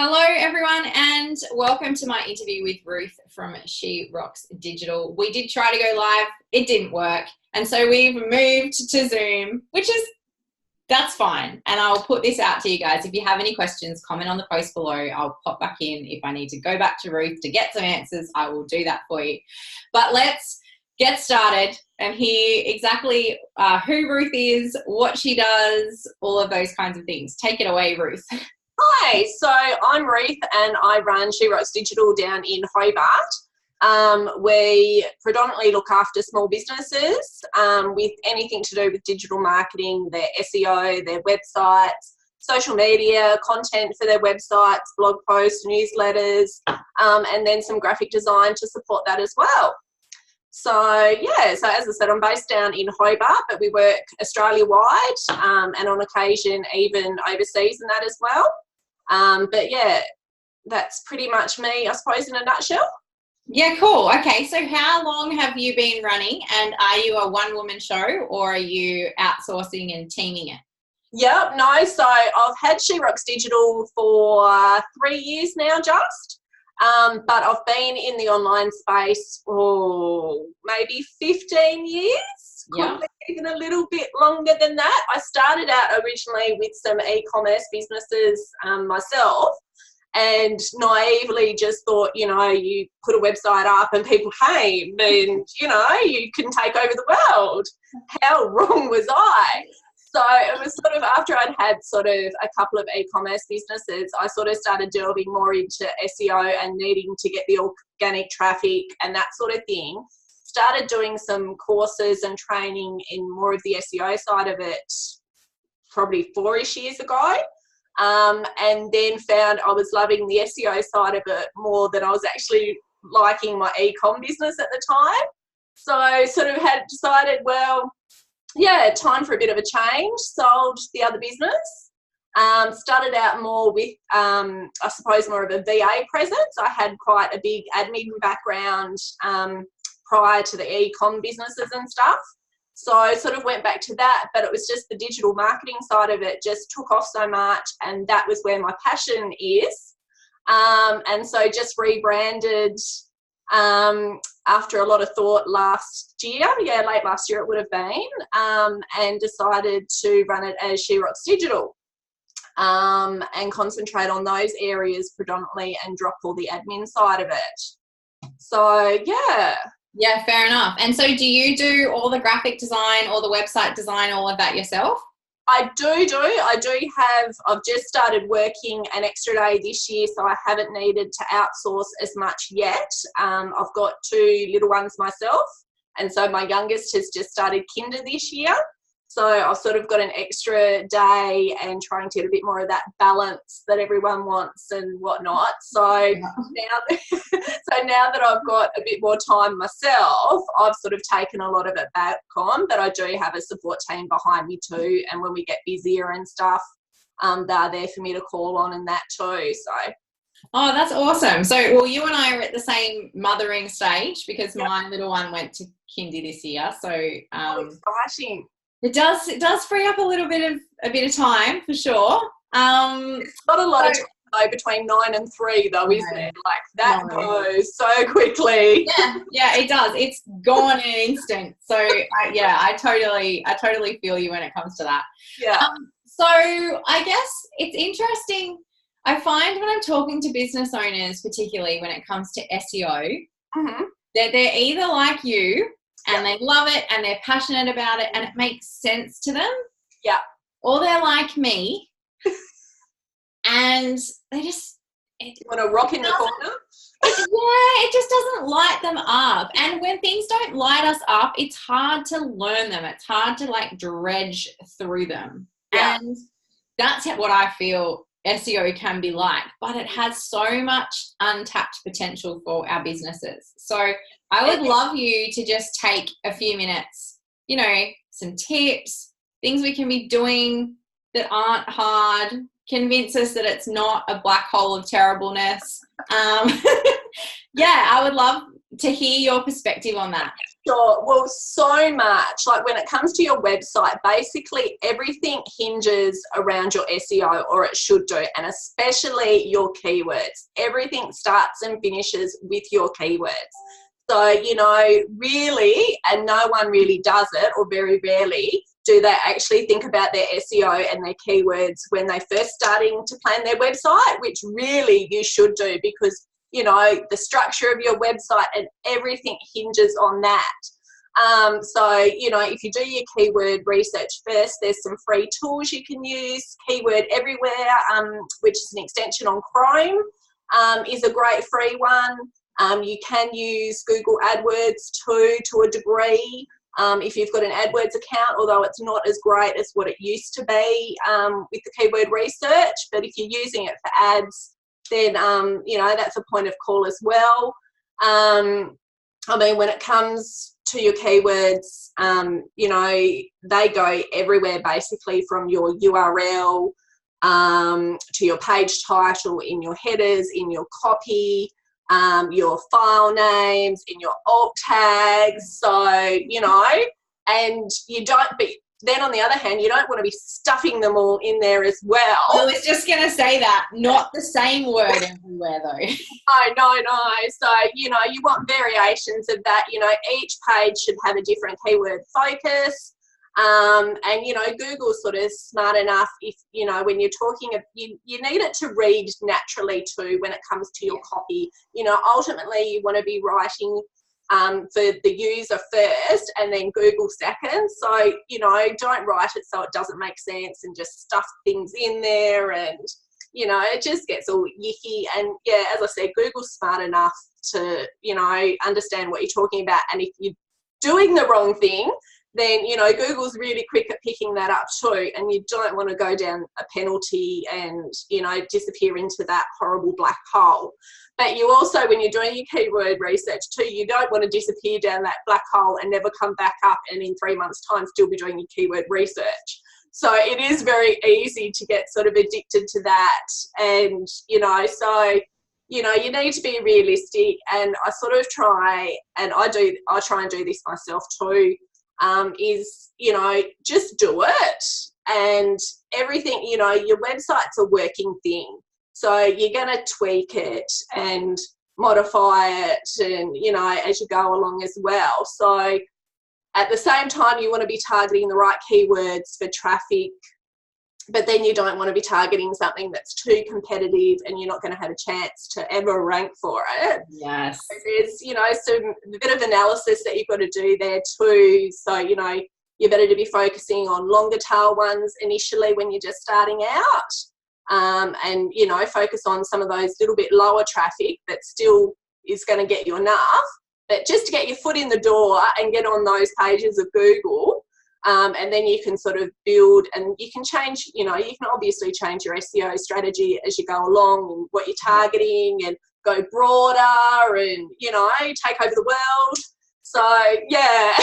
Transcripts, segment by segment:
Hello, everyone, and welcome to my interview with Ruth from She Rocks Digital. We did try to go live. It didn't work. And so we've moved to Zoom, that's fine. And I'll put this out to you guys. If you have any questions, comment on the post below. I'll pop back in. If I need to go back to Ruth to get some answers, I will do that for you. But let's get started and hear exactly who Ruth is, what she does, all of those kinds of things. Take it away, Ruth. Hi, so I'm Ruth and I run She Rocks Digital down in Hobart. We predominantly look after small businesses with anything to do with digital marketing, their SEO, their websites, social media, content for their websites, blog posts, newsletters, and then some graphic design to support that as well. So as I said, I'm based down in Hobart, but we work Australia-wide and on occasion even overseas and that as well. But that's pretty much me, I suppose, in a nutshell. Yeah, cool. Okay, so how long have you been running, and are you a one-woman show or are you outsourcing and teaming it? Yep, no, so I've had She Rocks Digital for 3 years now just. But I've been in the online space for maybe 15 years, yeah. Could be even a little bit longer than that. I started out originally with some e-commerce businesses myself and naively just thought, you put a website up and people came and, you can take over the world. How wrong was I? So it was sort of after I'd had sort of a couple of e-commerce businesses, I sort of started delving more into SEO and needing to get the organic traffic and that sort of thing. Started doing some courses and training in more of the SEO side of it probably 4-ish years ago. And then found I was loving the SEO side of it more than I was actually liking my e-com business at the time. So I sort of had decided, time for a bit of a change. Sold the other business. Started out more with, I suppose, more of a VA presence. I had quite a big admin background prior to the e-com businesses and stuff. So I sort of went back to that, but it was just the digital marketing side of it just took off so much, and that was where my passion is. And so just rebranded after a lot of thought last year, late last year it would have been, and decided to run it as She Rocks Digital and concentrate on those areas predominantly and drop all the admin side of it. So, Yeah, fair enough. And so do you do all the graphic design, all the website design, all of that yourself? I do have, I've just started working an extra day this year, so I haven't needed to outsource as much yet. I've got 2 little ones myself, and so my youngest has just started kinder this year. So I've sort of got an extra day and trying to get a bit more of that balance that everyone wants and whatnot. So now that I've got a bit more time myself, I've sort of taken a lot of it back on, but I do have a support team behind me too. And when we get busier and stuff, they're there for me to call on and that too. So. Oh, that's awesome. So, you and I are at the same mothering stage because my little one went to kindy this year. So, exciting. It does free up a bit of time for sure. It's not a lot of time though between 9 and 3 though, isn't it? Like that goes so quickly. Yeah, it does. It's gone in an instant. So I totally feel you when it comes to that. Yeah. So I guess it's interesting. I find when I'm talking to business owners, particularly when it comes to SEO, that they're either like you and they love it and they're passionate about it and it makes sense to them. Yeah. Or they're like me and they just... want to rock in the corner? It just doesn't light them up. And when things don't light us up, it's hard to learn them. It's hard to dredge through them. Yeah. And that's what I feel SEO can be like, but it has so much untapped potential for our businesses. So I would love you to just take a few minutes, some tips, things we can be doing that aren't hard, convince us that it's not a black hole of terribleness. I would love to hear your perspective on that. Sure. Well, so much. Like when it comes to your website, basically everything hinges around your SEO, or it should do, and especially your keywords. Everything starts and finishes with your keywords. So, you know, really, and no one really does it, or very rarely do they actually think about their SEO and their keywords when they're first starting to plan their website, which really you should do, because you know, the structure of your website and everything hinges on that. So, you know, if you do your keyword research first, there's some free tools you can use. Keyword Everywhere, which is an extension on Chrome, is a great free one. You can use Google AdWords too, to a degree, if you've got an AdWords account, although it's not as great as what it used to be with the keyword research. But if you're using it for ads, then, you know, that's a point of call as well. I mean, when it comes to your keywords, you know, they go everywhere, basically, from your URL to your page title, in your headers, in your copy, your file names, in your alt tags. So, you know, and you don't be... Then on the other hand, you don't want to be stuffing them all in there as well. I was just going to say that, not the same word everywhere though. No. So, you know, you want variations of that. You know, each page should have a different keyword focus. And, you know, Google's sort of smart enough, if, you know, when you're talking, you need it to read naturally too when it comes to your copy. You know, ultimately you want to be writing for the user first and then Google second. So, you know, don't write it so it doesn't make sense and just stuff things in there, and, you know, it just gets all yicky. And yeah, as I said, Google's smart enough to, you know, understand what you're talking about. And if you're doing the wrong thing, then, you know, Google's really quick at picking that up too, and you don't want to go down a penalty and, you know, disappear into that horrible black hole. But you also, when you're doing your keyword research too, you don't want to disappear down that black hole and never come back up and in 3 months' time still be doing your keyword research. So it is very easy to get sort of addicted to that. And, you know, so, you know, you need to be realistic. And I sort of try, and I try and do this myself too, is, you know, just do it. And everything, you know, your website's a working thing. So you're going to tweak it and modify it, and, you know, as you go along as well. So at the same time, you want to be targeting the right keywords for traffic, but then you don't want to be targeting something that's too competitive and you're not going to have a chance to ever rank for it. Yes. So there's, you know, a bit of analysis that you've got to do there too. So, you know, you're better to be focusing on longer tail ones initially when you're just starting out. And, you know, focus on some of those little bit lower traffic that still is going to get you enough, but just to get your foot in the door and get on those pages of Google. And then you can sort of build, and you can change, you know, you can obviously change your SEO strategy as you go along and what you're targeting, and go broader and, you know, take over the world. So, yeah.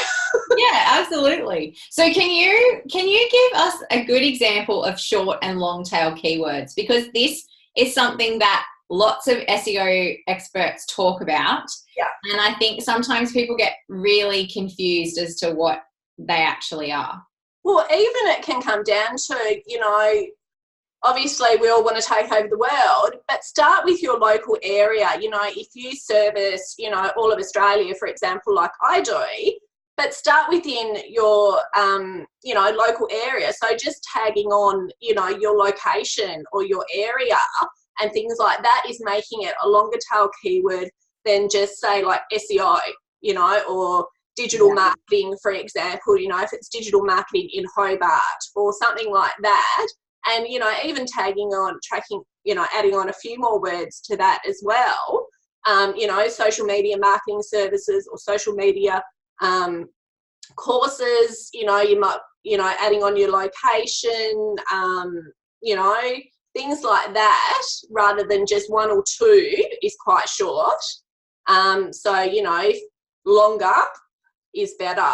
Yeah, absolutely. So can you give us a good example of short and long tail keywords? Because this is something that lots of SEO experts talk about. Yeah. And I think sometimes people get really confused as to what they actually are. Well, even it can come down to, you know, obviously we all want to take over the world, but start with your local area. You know, if you service, you know, all of Australia, for example, like I do, but start within your, you know, local area. So just tagging on, you know, your location or your area and things like that is making it a longer tail keyword than just say like SEO, you know, or digital marketing, for example, you know, if it's digital marketing in Hobart or something like that. And, you know, even tagging on, tracking, you know, adding on a few more words to that as well. You know, social media marketing services or social media courses, you know, you might, you know, adding on your location, you know, things like that, rather than just one or two is quite short. So, you know, longer is better.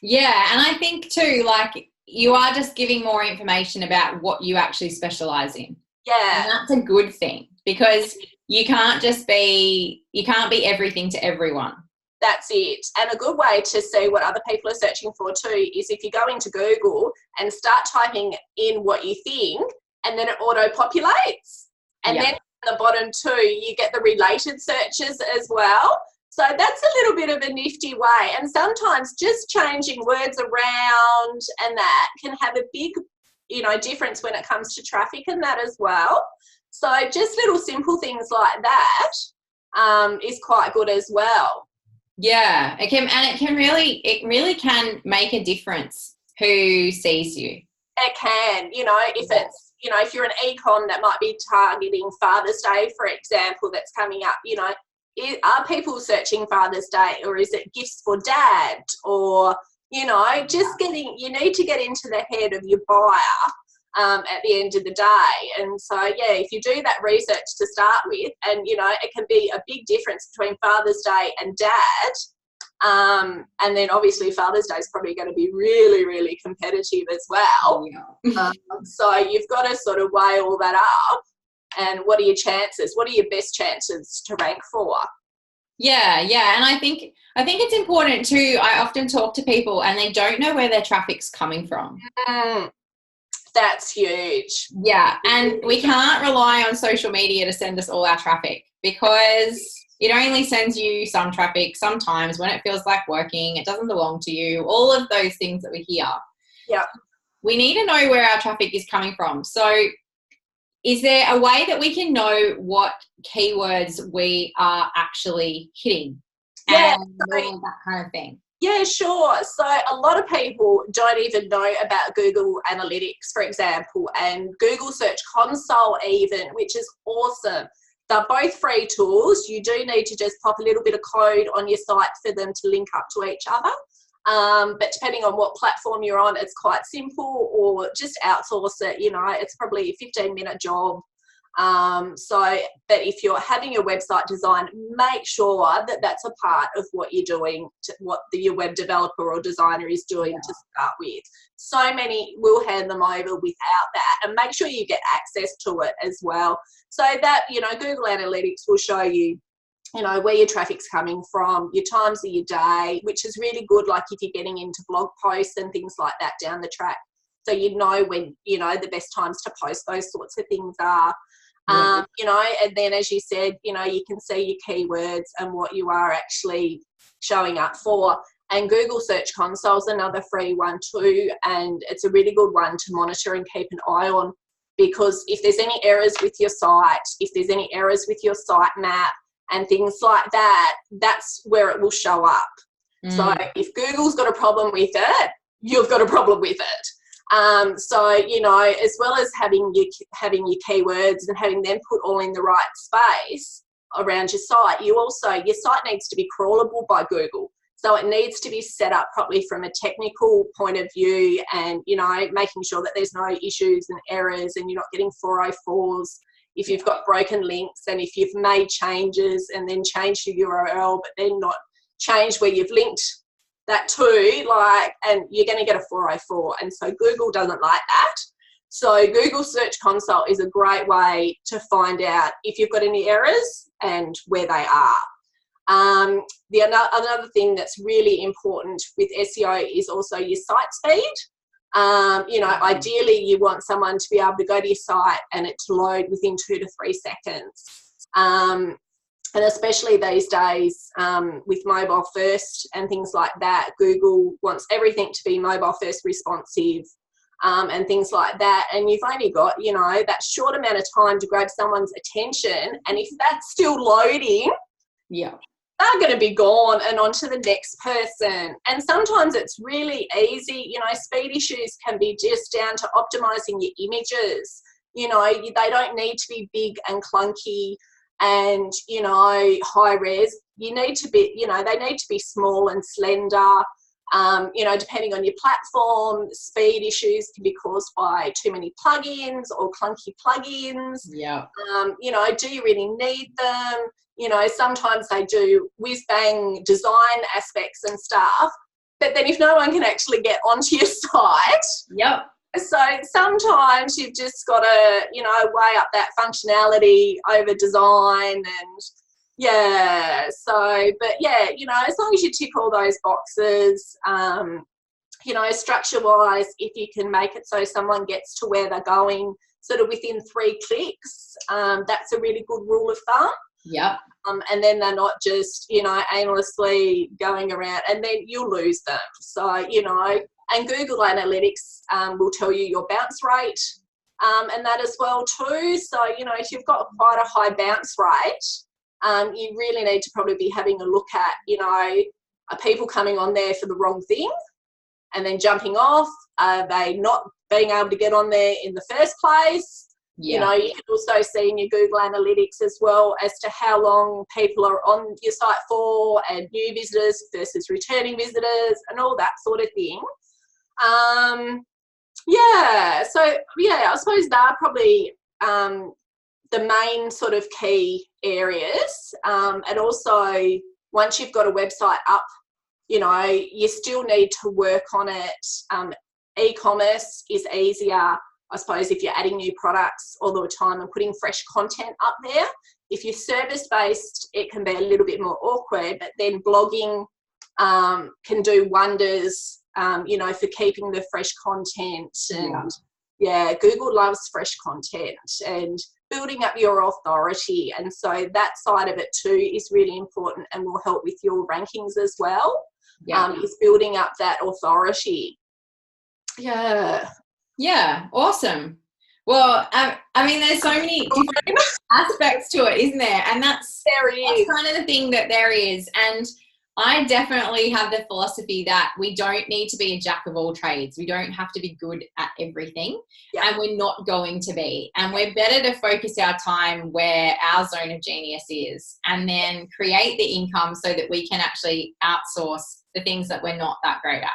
Yeah, and I think too, like, you are just giving more information about what you actually specialize in. Yeah. And that's a good thing, because you can't be everything to everyone. That's it. And a good way to see what other people are searching for too is if you go into Google and start typing in what you think, and then it auto-populates. And then at the bottom too, you get the related searches as well. So that's a little bit of a nifty way. And sometimes just changing words around and that can have a big, difference when it comes to traffic and that as well. So just little simple things like that is quite good as well. Yeah, it really can make a difference who sees you. It can, it's, if you're an e-com that might be targeting Father's Day, for example, that's coming up, are people searching Father's Day, or is it gifts for dad, or, you need to get into the head of your buyer at the end of the day. And so, if you do that research to start with, and, it can be a big difference between Father's Day and dad. And then obviously Father's Day is probably going to be really, really competitive as well. So you've got to sort of weigh all that up. And what are your chances? What are your best chances to rank for? Yeah. And I think it's important too. I often talk to people and they don't know where their traffic's coming from. That's huge. Yeah, and we can't rely on social media to send us all our traffic, because it only sends you some traffic sometimes when it feels like working. It doesn't belong to you. All of those things that we hear. Yeah. We need to know where our traffic is coming from. So is there a way that we can know what keywords we are actually hitting? Yeah. And all that kind of thing. Yeah, sure. So a lot of people don't even know about Google Analytics, for example, and Google Search Console even, which is awesome. They're both free tools. You do need to just pop a little bit of code on your site for them to link up to each other. But depending on what platform you're on, it's quite simple, or just outsource it. It's probably a 15-minute job. But if you're having your website designed, make sure that that's a part of what you're doing, your web developer or designer is doing to start with. So many will hand them over without that, and make sure you get access to it as well. So that, Google Analytics will show you, where your traffic's coming from, your times of your day, which is really good, like if you're getting into blog posts and things like that down the track. So when, the best times to post those sorts of things are. And then as you said, you can see your keywords and what you are actually showing up for. And Google Search Console is another free one too, and it's a really good one to monitor and keep an eye on, because if there's any errors with your site, if there's any errors with your site map and things like that, that's where it will show up. So if Google's got a problem with it, you've got a problem with it. As well as having your keywords and having them put all in the right space around your site, your site needs to be crawlable by Google. So it needs to be set up properly from a technical point of view, and, making sure that there's no issues and errors, and you're not getting 404s if you've got broken links, and if you've made changes and then changed your URL, but then not changed where you've linked that too, and you're going to get a 404. And so Google doesn't like that. So Google Search Console is a great way to find out if you've got any errors and where they are. Another thing that's really important with SEO is also your site speed. Ideally you want someone to be able to go to your site and it to load within 2 to 3 seconds. And especially these days with mobile first and things like that, Google wants everything to be mobile first responsive and things like that. And you've only got, that short amount of time to grab someone's attention. And if that's still loading, they're going to be gone and on to the next person. And sometimes it's really easy. Speed issues can be just down to optimizing your images. They don't need to be big and clunky and, high res. You need to be, they need to be small and slender. Depending on your platform, speed issues can be caused by too many plugins or clunky plugins. Do you really need them? Sometimes they do whiz-bang design aspects and stuff, but then if no one can actually get onto your site, So sometimes you've just got to, you know, weigh up that functionality over design and but you know, as long as you tick all those boxes, you know, structure-wise, if you can make it so someone gets to where they're going sort of within 3 clicks, that's a really good rule of thumb. Yep. And then they're not just, you know, aimlessly going around, and then you'll lose them. So, you know, and Google Analytics will tell you your bounce rate and that as well too. So, you know, if you've got quite a high bounce rate, you really need to probably be having a look at, you know, are people coming on there for the wrong thing and then jumping off? Are they not being able to get on there in the first place? Yeah. You know, you can also see in your Google Analytics as well as to how long people are on your site for, and new visitors versus returning visitors and all that sort of thing. I suppose that are probably the main sort of key areas. And also, once you've got a website up, you know, you still need to work on it. E-commerce is easier, I suppose, if you're adding new products all the time and putting fresh content up there. If you're service-based, it can be a little bit more awkward, but then blogging can do wonders, you know, for keeping the fresh content. And Google loves fresh content and building up your authority. And so that side of it too is really important and will help with your rankings as well. Is building up that authority. Yeah, awesome. Well, I mean, there's so many different aspects to it, isn't there? And that's kind of the thing that there is. And I definitely have the philosophy that we don't need to be a jack of all trades. We don't have to be good at everything, and we're not going to be. And we're better to focus our time where our zone of genius is, and then create the income so that we can actually outsource the things that we're not that great at.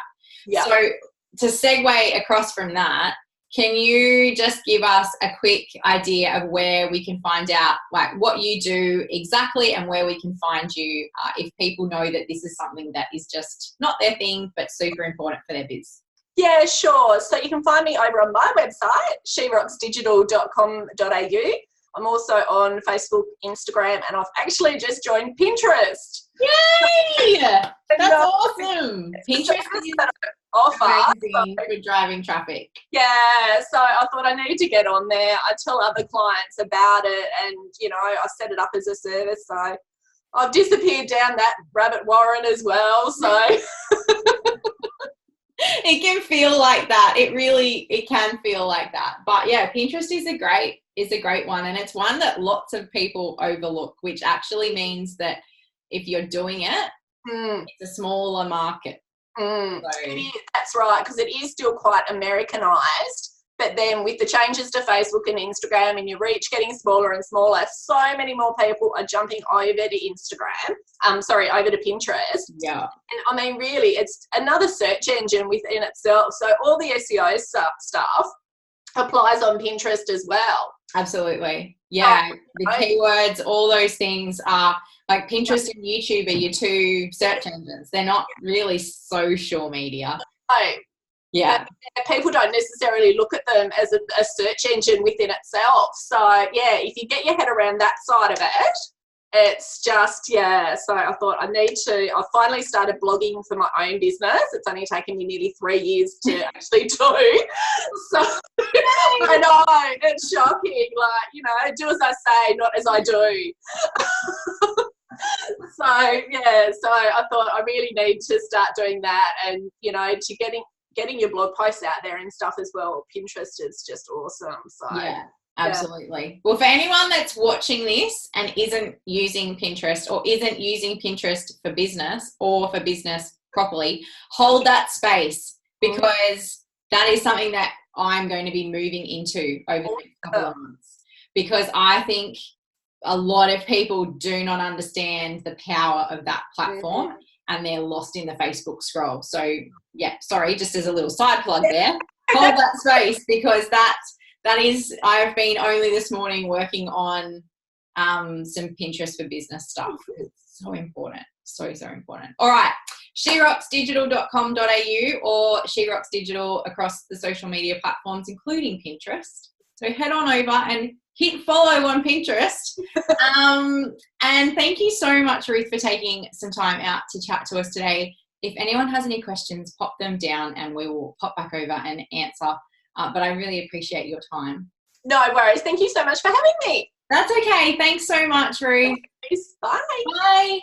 So to segue across from that, can you just give us a quick idea of where we can find out, like, what you do exactly and where we can find you if people know that this is something that is just not their thing but super important for their biz? Yeah, sure. So you can find me over on my website, sherocksdigital.com.au. I'm also on Facebook, Instagram, and I've actually just joined Pinterest. Yay! That's awesome. Pinterest is amazing for driving traffic. Yeah, so I thought I need to get on there. I tell other clients about it, and, you know, I set it up as a service. So I've disappeared down that rabbit warren as well. So it can feel like that. It can feel like that. But yeah, Pinterest is a great one, and it's one that lots of people overlook, which actually means that if you're doing it, it's a smaller market. So. That's right, because it is still quite Americanized. But then with the changes to Facebook and Instagram and your reach getting smaller and smaller, so many more people are jumping over to over to Pinterest. Yeah. And I mean, really, it's another search engine within itself. So all the SEO stuff applies on Pinterest as well. Absolutely. Yeah. The keywords, all those things are like Pinterest and YouTube are your two search engines. They're not really social media. No. Yeah. People don't necessarily look at them as a search engine within itself. So, yeah, if you get your head around that side of it, it's just, so I thought I finally started blogging for my own business. It's only taken me nearly 3 years to actually do. So, I know, it's shocking. Like, you know, do as I say, not as I do. So I thought I really need to start doing that, and, you know, to getting your blog posts out there and stuff as well. Pinterest is just awesome. So yeah, absolutely. Well, for anyone that's watching this and isn't using Pinterest or isn't using Pinterest for business or for business properly, hold that space, because that is something that I'm going to be moving into over the next couple of months, because I think a lot of people do not understand the power of that platform, and they're lost in the Facebook scroll. So yeah, sorry, just as a little side plug there, hold that space, because that is, I've been only this morning working on some Pinterest for business stuff. It's so important. So important. All right, sherocksdigital.com.au or She Rocks Digital across the social media platforms, including Pinterest. So head on over and hit follow on Pinterest. And thank you so much, Ruth, for taking some time out to chat to us today. If anyone has any questions, pop them down and we will pop back over and answer. But I really appreciate your time. No worries. Thank you so much for having me. That's okay. Thanks so much, Ruth. Bye. Bye.